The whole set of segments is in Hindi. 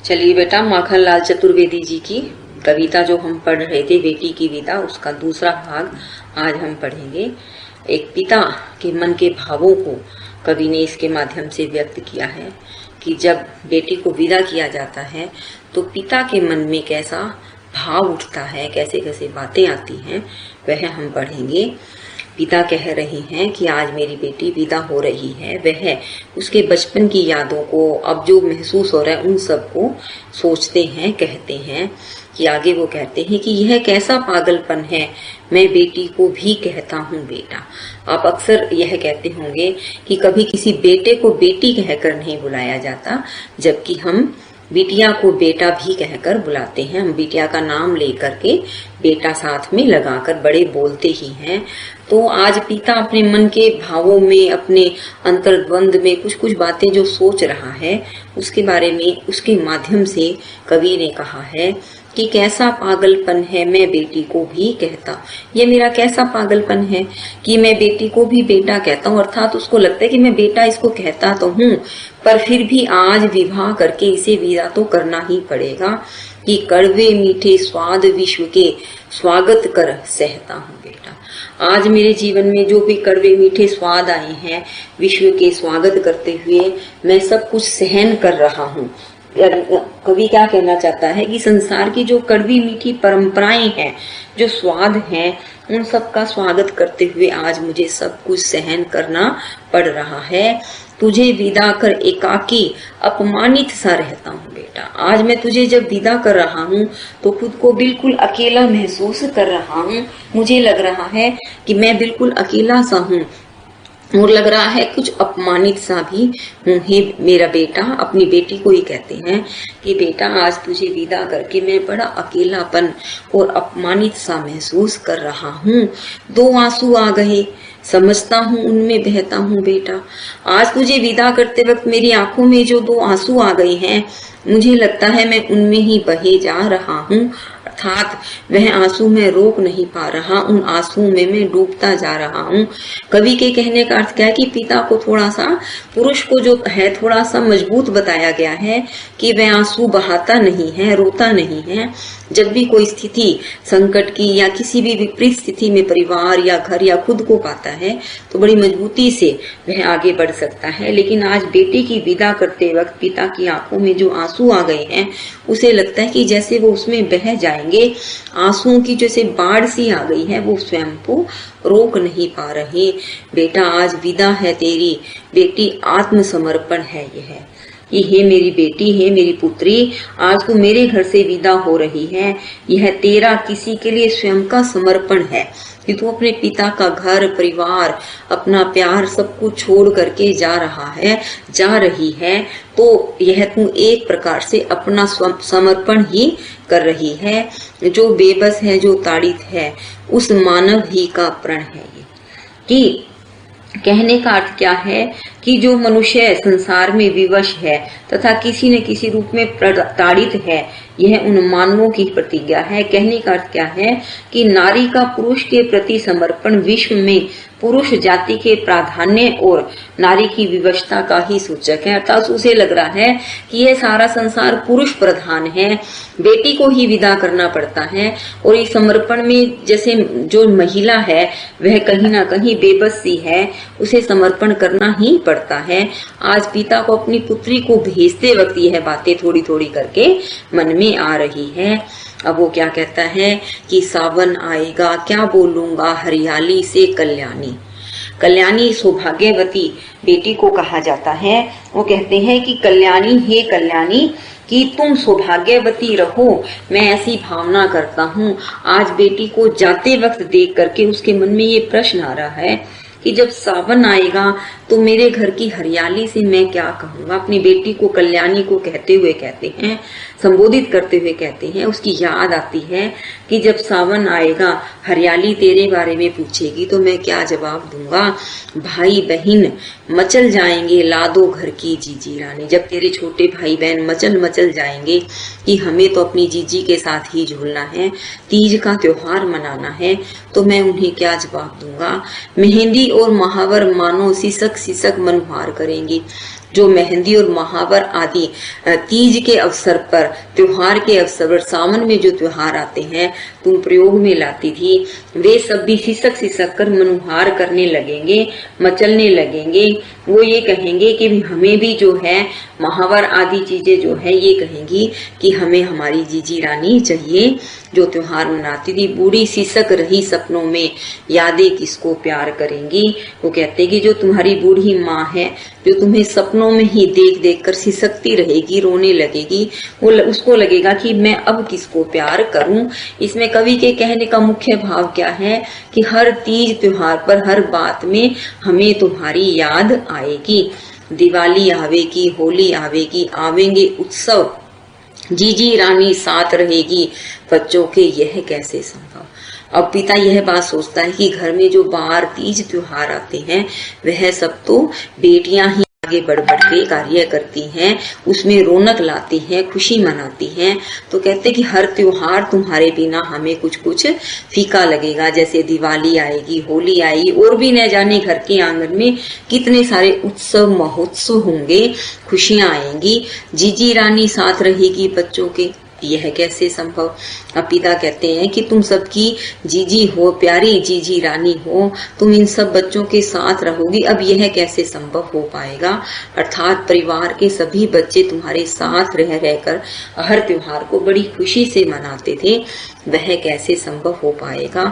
चलिए बेटा, माखनलाल चतुर्वेदी जी की कविता जो हम पढ़ रहे थे, बेटी की विदा, उसका दूसरा भाग आज हम पढ़ेंगे। एक पिता के मन के भावों को कवि ने इसके माध्यम से व्यक्त किया है कि जब बेटी को विदा किया जाता है तो पिता के मन में कैसा भाव उठता है, कैसे कैसे बातें आती हैं, वह हम पढ़ेंगे। पिता कह रहे हैं कि आज मेरी बेटी विदा हो रही है। वह उसके बचपन की यादों को, अब जो महसूस हो रहा है, उन सब को सोचते हैं, कहते हैं कि आगे वो कहते हैं कि यह कैसा पागलपन है, मैं बेटी को भी कहता हूँ बेटा। आप अक्सर यह कहते होंगे कि कभी किसी बेटे को बेटी कहकर नहीं बुलाया जाता, जबकि हम बिटिया को बेटा भी कहकर बुलाते हैं। हम बिटिया का नाम लेकर के बेटा साथ में लगाकर बड़े बोलते ही हैं। तो आज पिता अपने मन के भावों में, अपने अंतर्द्वंद में कुछ कुछ बातें जो सोच रहा है, उसके बारे में, उसके माध्यम से कवि ने कहा है कि कैसा पागलपन है, मैं बेटी को भी कहता। ये मेरा कैसा पागलपन है कि मैं बेटी को भी बेटा कहता हूँ। अर्थात उसको लगता है कि मैं बेटा इसको कहता तो हूँ, पर फिर भी आज विवाह करके इसे विदा तो करना ही पड़ेगा कि कड़वे मीठे स्वाद विश्व के स्वागत कर सहता हूँ बेटा। आज मेरे जीवन में जो भी कड़वे मीठे स्वाद आए हैं, विश्व के स्वागत करते हुए मैं सब कुछ सहन कर रहा हूँ। कवि क्या कहना चाहता है कि संसार की जो कड़वी मीठी परंपराएं हैं, जो स्वाद हैं, उन सब का स्वागत करते हुए आज मुझे सब कुछ सहन करना पड़ रहा है। तुझे विदा कर एकाकी अपमानित सा रहता हूँ बेटा। आज मैं तुझे जब विदा कर रहा हूँ तो खुद को बिल्कुल अकेला महसूस कर रहा हूँ। मुझे लग रहा है कि मैं बिल्कुल अकेला सा हूँ और लग रहा है कुछ अपमानित सा भी हूँ। हे मेरा बेटा, अपनी बेटी को ही कहते हैं कि बेटा आज तुझे विदा करके मैं बड़ा अकेलापन और अपमानित सा महसूस कर रहा हूँ। दो आंसू आ गए, समझता हूँ उनमें बहता हूँ बेटा। आज तुझे विदा करते वक्त मेरी आंखों में जो दो आंसू आ गए हैं, मुझे लगता है मैं उनमें ही बहे जा रहा हूँ। अर्थात वह आंसू मैं रोक नहीं पा रहा, उन आंसुओं में मैं डूबता जा रहा हूँ। कवि के कहने का अर्थ क्या है कि पिता को थोड़ा सा, पुरुष को जो है थोड़ा सा मजबूत बताया गया है कि वह आंसू बहाता नहीं है, रोता नहीं है। जब भी कोई स्थिति संकट की या किसी भी विपरीत स्थिति में परिवार या घर या खुद को पाता है तो बड़ी मजबूती से वह आगे बढ़ सकता है। लेकिन आज बेटी की विदा करते वक्त पिता की आंखों में जो आंसू आ गए हैं, उसे लगता है कि जैसे वो उसमें बह जाएंगे। आंसुओं की जैसे बाढ़ सी आ गई है, वो स्वयं को रोक नहीं पा रहे। बेटा आज विदा है तेरी, बेटी आत्मसमर्पण है यह कि हे मेरी बेटी, हे मेरी पुत्री, आज तू मेरे घर से विदा हो रही है। यह तेरा किसी के लिए स्वयं का समर्पण है कि तू अपने पिता का घर, परिवार, अपना प्यार सब कुछ छोड़ करके जा रही है। तो यह तू एक प्रकार से अपना समर्पण ही कर रही है। जो बेबस है, जो ताड़ित है, उस मानव ही का प्रण है ये। कि कहने का अर्थ क्या है कि जो मनुष्य संसार में विवश है तथा किसी न किसी रूप में ताड़ित है, यह उन मानवों की प्रतिज्ञा है। कहने का अर्थ क्या है कि नारी का पुरुष के प्रति समर्पण विश्व में पुरुष जाति के प्राधान्य और नारी की विवशता का ही सूचक है। अर्थात उसे लग रहा है कि यह सारा संसार पुरुष प्रधान है, बेटी को ही विदा करना पड़ता है। और इस समर्पण में जैसे जो महिला है वह कहीं ना कहीं बेबस सी है, उसे समर्पण करना ही पड़ता है। आज पिता को अपनी पुत्री को भेजते वक्त यह बातें थोड़ी थोड़ी करके मन में आ रही है। अब वो क्या कहता है कि सावन आएगा क्या बोलूंगा हरियाली से कल्याणी। कल्याणी सौभाग्यवती बेटी को कहा जाता है। वो कहते हैं कि कल्याणी, हे कल्याणी, कि तुम सौभाग्यवती रहो, मैं ऐसी भावना करता हूँ। आज बेटी को जाते वक्त देख करके उसके मन में ये प्रश्न आ रहा है कि जब सावन आएगा तो मेरे घर की हरियाली से मैं क्या कहूँगा। अपनी बेटी को कल्याणी को कहते हुए कहते हैं, संबोधित करते हुए कहते हैं, उसकी याद आती है कि जब सावन आएगा, हरियाली तेरे बारे में पूछेगी तो मैं क्या जवाब दूंगा। भाई बहन मचल जाएंगे, लादो घर की जीजी रानी। जब तेरे छोटे भाई बहन मचल मचल जाएंगे कि हमें तो अपनी जीजी के साथ ही झूलना है, तीज का त्योहार मनाना है, तो मैं उन्हें क्या जवाब दूंगा। मेहंदी और महावर मानो सिसक सिसक मनोहार करेंगी। जो मेहंदी और महावर आदि तीज के अवसर पर, त्योहार के अवसर पर, सावन में जो त्योहार आते हैं तुम प्रयोग में लाती थी, वे सब भी सिसक सिसक कर मनुहार करने लगेंगे, मचलने लगेंगे। वो ये कहेंगे कि हमें भी जो है महावर आदि चीजें जो है ये कहेंगी कि हमें हमारी जीजी रानी चाहिए जो त्योहार मनाती थी। बूढ़ी सिसक रही सपनों में, यादें किसको प्यार करेंगी। वो कहते कि जो तुम्हारी बूढ़ी माँ है, जो तुम्हें सपनों में ही देख देख कर सिसकती रहेगी, रोने लगेगी, वो उसको लगेगा कि मैं अब किसको प्यार करूं। इसमें कवि के कहने का मुख्य भाव क्या है कि हर तीज त्योहार पर, हर बात में हमें तुम्हारी याद आएगी। दिवाली आवेगी, होली आवेगी, आवेंगे उत्सव, जीजी रानी साथ रहेगी बच्चों के, यह कैसे संभव। अब पिता यह बात सोचता है कि घर में जो बाहर तीज त्योहार आते हैं वह सब तो बेटियां ही आगे बढ़ बढ़ के कार्य करती हैं, उसमें रौनक लाती हैं, खुशी मनाती हैं। तो कहते कि हर त्योहार तुम्हारे बिना हमें कुछ कुछ फीका लगेगा। जैसे दिवाली आएगी, होली आएगी, और भी न जाने घर के आंगन में कितने सारे उत्सव महोत्सव होंगे, खुशियां आएंगी। जीजी रानी साथ रहेगी बच्चों के, यह कैसे संभव। अब पिता कहते हैं कि तुम सबकी जीजी हो, प्यारी जीजी रानी हो, तुम इन सब बच्चों के साथ रहोगी, अब यह कैसे संभव हो पाएगा। अर्थात परिवार के सभी बच्चे तुम्हारे साथ रह रहकर हर त्योहार को बड़ी खुशी से मनाते थे, वह कैसे संभव हो पाएगा।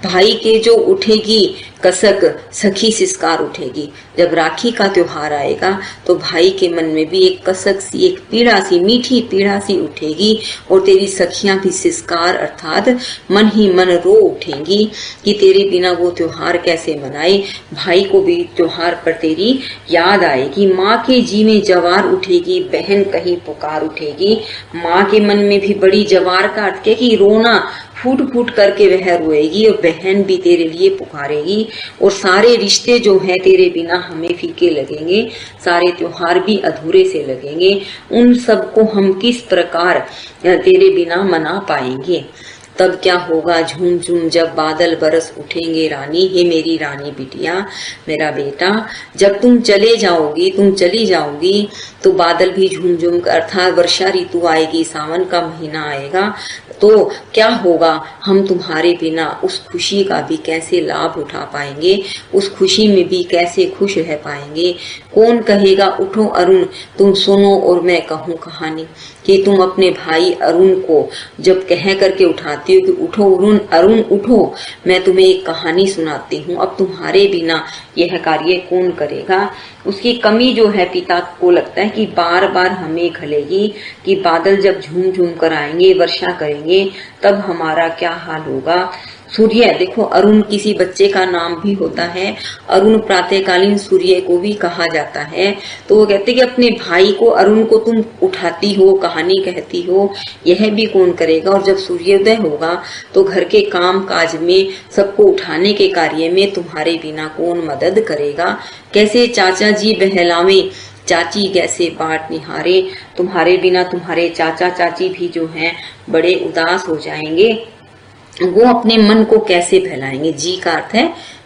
भाई के जो उठेगी कसक, सखी सिसकार उठेगी। जब राखी का त्योहार आएगा तो भाई के मन में भी एक कसक सी, एक पीड़ा सी, मीठी पीड़ा सी उठेगी, और तेरी सखियां भी सिसकार अर्थात मन ही मन रो उठेंगी कि तेरे बिना वो त्योहार कैसे मनाए। भाई को भी त्योहार पर तेरी याद आएगी। माँ के जी में जवार उठेगी, बहन कहीं पुकार उठेगी। माँ के मन में भी बड़ी जवार का अर्थ है कि रोना, फूट फूट करके वह रोएगी, और बहन भी तेरे लिए पुकारेगी। और सारे रिश्ते जो हैं तेरे बिना हमें फीके लगेंगे, सारे त्योहार भी अधूरे से लगेंगे। उन सबको हम किस प्रकार तेरे बिना मना पाएंगे। तब क्या होगा झूम झूम जब बादल बरस उठेंगे रानी, हे मेरी रानी बिटिया, मेरा बेटा, जब तुम चले जाओगी, तुम चली जाओगी तो बादल भी झूम झूम अर्थात वर्षा ऋतु आएगी, सावन का महीना आएगा, तो क्या होगा, हम तुम्हारे बिना उस खुशी का भी कैसे लाभ उठा पाएंगे, उस खुशी में भी कैसे खुश रह पाएंगे। कौन कहेगा उठो अरुण तुम सुनो और मैं कहूँ कहानी, कि तुम अपने भाई अरुण को जब कह करके उठाती हो कि उठो अरुण, अरुण उठो, मैं तुम्हें एक कहानी सुनाती हूँ, अब तुम्हारे बिना यह कार्य कौन करेगा। उसकी कमी जो है पिता को लगता है कि बार बार हमें खलेगी कि बादल जब झूम झूम कर आएंगे, वर्षा करेंगे, तब हमारा क्या हाल होगा। सूर्य, देखो अरुण किसी बच्चे का नाम भी होता है, अरुण प्रातःकालीन सूर्य को भी कहा जाता है। तो वो कहते कि अपने भाई को, अरुण को तुम उठाती हो, कहानी कहती हो, यह भी कौन करेगा। और जब सूर्योदय होगा तो घर के काम काज में, सबको उठाने के कार्य में तुम्हारे बिना कौन मदद करेगा। कैसे चाचा जी बहलावे, चाची कैसे बाट निहारे, तुम्हारे बिना तुम्हारे चाचा चाची भी जो हैं बड़े उदास हो जाएंगे। वो अपने मन को कैसे बहलाएंगे, जी का अर्थ है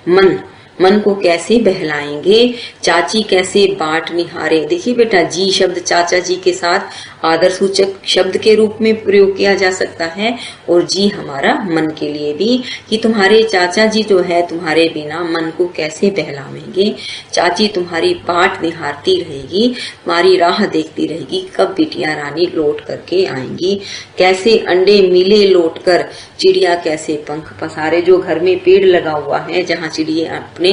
मन, मन को कैसे बहलाएंगे। चाची कैसे बाट निहारे, देखिए बेटा जी शब्द चाचा जी के साथ आदर सूचक शब्द के रूप में प्रयोग किया जा सकता है, और जी हमारा मन के लिए भी, कि तुम्हारे चाचा जी जो है तुम्हारे बिना मन को कैसे बहलावेंगे। चाची तुम्हारी बाट निहारती रहेगी, तुम्हारी राह देखती रहेगी कब बिटिया रानी लौट करके आएंगी। कैसे अंडे मिले लौट कर, चिड़िया कैसे पंख पसारे। जो घर में पेड़ लगा हुआ है जहाँ चिड़िया अपने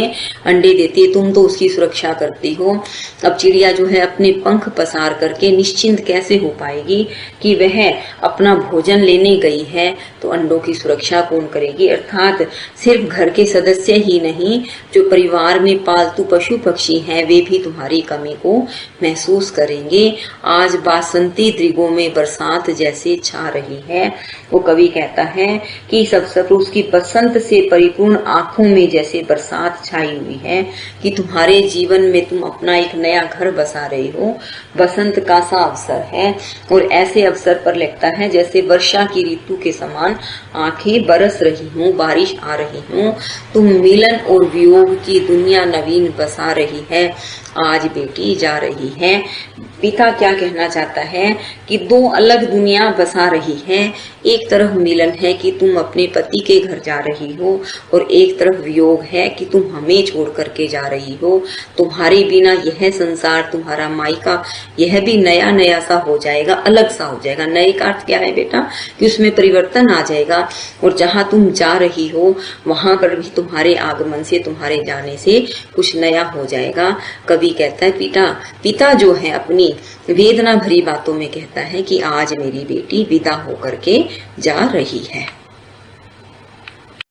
अंडे देती है, तुम तो उसकी सुरक्षा करती हो, अब चिड़िया जो है अपने पंख पसार करके निश्चिंत कैसे हो पाएगी कि वह अपना भोजन लेने गई है, तो अंडों की सुरक्षा कौन करेगी। अर्थात सिर्फ घर के सदस्य ही नहीं, जो परिवार में पालतू पशु पक्षी हैं वे भी तुम्हारी कमी को महसूस करेंगे। आज बासंती दृगों में बरसात जैसे छा रही है। वो कवि कहता है कि सब उसकी बसंत से परिपूर्ण आंखों में जैसे बरसात छाई हुई है कि तुम्हारे जीवन में तुम अपना एक नया घर बसा रहे हो। बसंत का सा अवसर है और ऐसे अवसर पर लगता है जैसे वर्षा की ऋतु के समान आंखें बरस रही हों, बारिश आ रही हो। तुम मिलन और वियोग की दुनिया नवीन बसा रही है, आज बेटी जा रही है। पिता क्या कहना चाहता है कि दो अलग दुनिया बसा रही है। एक तरफ मिलन है कि तुम अपने पति के घर जा रही हो और एक तरफ वियोग है कि तुम हमें छोड़ करके जा रही हो। तुम्हारे बिना यह संसार, तुम्हारा मायका, यह भी नया नया सा हो जाएगा, अलग सा हो जाएगा। नए का अर्थ क्या है बेटा कि उसमें परिवर्तन आ जाएगा और जहां तुम जा रही हो वहां पर भी तुम्हारे आगमन से, तुम्हारे जाने से कुछ नया हो जाएगा। कवि कहता है पिता जो है अपनी वेदना भरी बातों में कहता है कि आज मेरी बेटी विदा होकर के जा रही है।